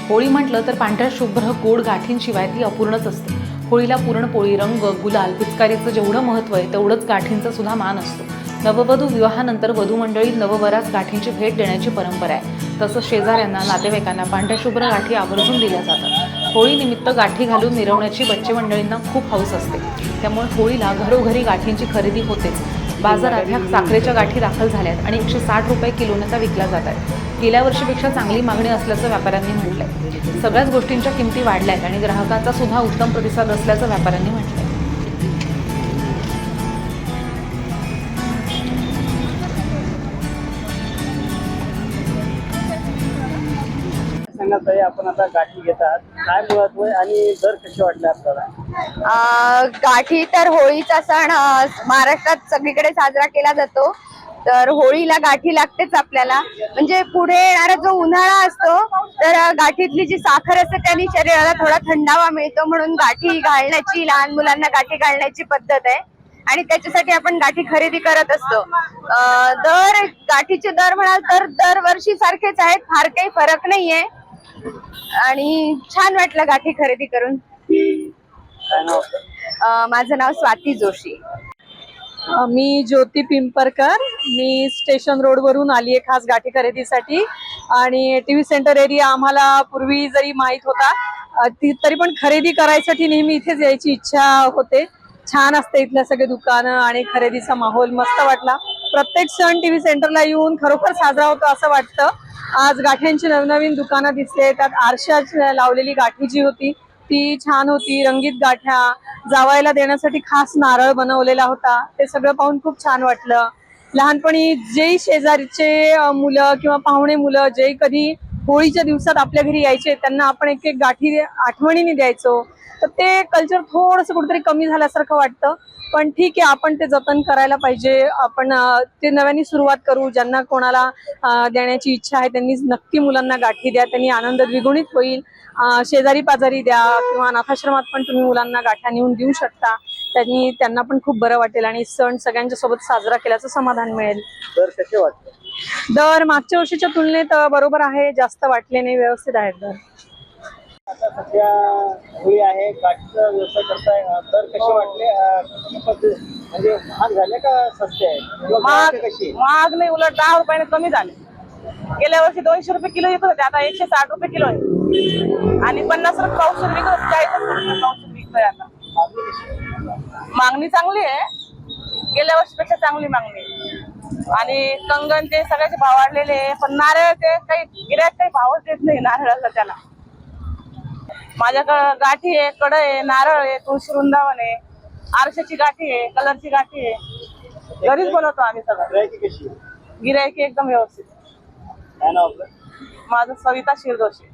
होळी म्हटलं तर पांढऱ्या शुभ्र गोड गाठींशिवाय ती अपूर्णच असते। होळीला पुरणपोळी, रंग, गुलाल, पिचकारीचं जेवढं महत्त्व आहे तेवढंच गाठींचा सुद्धा मान असतो। नववधू विवाहानंतर वधू मंडळी नववरास गाठींची भेट देण्याची परंपरा आहे। तसंच शेजाऱ्यांना, नातेवाईकांना पांढऱ्या शुभ्र गाठी आवर्जून दिल्या जातात। होळीनिमित्त गाठी घालून मिरवण्याची बच्चे मंडळींना खूप हौस असते, त्यामुळे होळीला घरोघरी गाठींची खरेदी होतेच। बाजारात ह्या साखरेच्या गाठी दाखल झाल्यात आणि 160 रुपये किलोने त्या विकल्या जात आहेत। गेल्या वर्षीपेक्षा चांगली मागणी असल्याचं व्यापाऱ्यांनी म्हटलंय। सगळ्याच गोष्टींच्या किमती वाढल्या आहेत आणि ग्राहकांचा सुद्धा उत्तम प्रतिसाद असल्याचं व्यापाऱ्यांनी म्हटलंय। सांगत आहे आपण आता गाठी घेतात, काय महत्व आहे आणि दर कसे वाटले आपल्याला? गाठी तर होळीचा सण महाराष्ट्रात सगळीकडे साजरा केला जातो। तर होळीला गाठी लागतेच आपल्याला, म्हणजे पुढे येणारा जो उन्हाळा असतो तर गाठीतली जी साखर असते त्याने शरीराला थोडा थंडावा मिळतो, म्हणून गाठी घालण्याची, लहान मुलांना गाठी घालण्याची पद्धत आहे आणि त्याच्यासाठी आपण गाठी खरेदी करत असतो। गाठीचे दर म्हणाल तर दरवर्षी सारखेच आहेत, फार काही फरक नाहीये आणि छान वाटलं गाठी खरेदी करून। माझं नाव स्वाती जोशी। मी ज्योती पिंपरकर, मी स्टेशन रोड वरून आली आहे खास गाठी खरेदीसाठी। आणि टीव्ही सेंटर एरिया आम्हाला पूर्वी जरी माहित होता तरी पण खरेदी करायसाठी नेहमी इथेच यायची इच्छा होते। छान असते इथल्या सगळे दुकानं आणि खरेदीचा माहोल मस्त वाटला। प्रत्येक सण टीव्ही सेंटरला येऊन खरोखर साजरा होतो असं वाटतं। आज गाठ्यांची नवनवीन दुकानं दिसले, त्यात आरशा लावलेली गाठी जी होती ती छान होती। रंगीत गाठ्या, जावायला देण्यासाठी खास नारळ बनवलेला होता, ते सगळं पाहून खूप छान वाटलं। लहानपणी जे शेजारीचे मुलं किंवा पाहुणे मुलं जे कधी होळीच्या दिवसात आपल्या घरी यायचे त्यांना आपण एक एक गाठी आठवणीने द्यायचो, तर ते कल्चर थोडंसं कुठेतरी कमी झाल्यासारखं वाटतं। पण ठीक आहे, आपण ते जतन करायला पाहिजे। आपण ते नव्याने सुरुवात करू। ज्यांना कोणाला देण्याची इच्छा आहे त्यांनी नक्की मुलांना गाठी द्या, त्यांनी आनंद द्विगुणित होईल। शेजारी पाजारी द्या किंवा अनाथाश्रमात पण तुम्ही मुलांना गाठ्या नेऊन देऊ शकता, त्यांना पण खूप बरं वाटेल आणि सण सगळ्यांच्या सोबत साजरा केल्याचं समाधान मिळेल। दर कसे वाटले? दर मागच्या वर्षीच्या तुलनेत बरोबर आहे, जास्त वाटले नाही, व्यवस्थित आहेत दर। आता सध्या होळी आहे, गाठीचा व्यवसाय करताय, दर कसे वाटले? म्हणजे महाग झाले का सस्ते आहे? महाग नाही, उलट 10 रुपयाने कमी झाले। गेल्या वर्षी 200 रुपये किलो विकत होते, आता 160 रुपये किलो आहे आणि 50 रुपये पावशेर विकत होते, 40 रुपये पावशेर विकतोय आता। मागणी चांगली आहे, गेल्या वर्षीपेक्षा चांगली मागणी आहे। आणि कंगन ते सगळ्याचे भाव वाढलेले, पण नारळ ते काही गिऱ्हाईक काही भावच देत नाही नारळाला। त्याला माझ्याकडे गाठी आहे, कढई आहे, नारळ आहे, तुळशी वृंदावन आहे, आरशाची गाठी आहे, कलरची गाठी आहे, घरीच बनवतो आम्ही सगळं। गिऱ्हाईकी एकदम व्यवस्थित। काय नाव आपलं? माझं सविता शिरदोशी।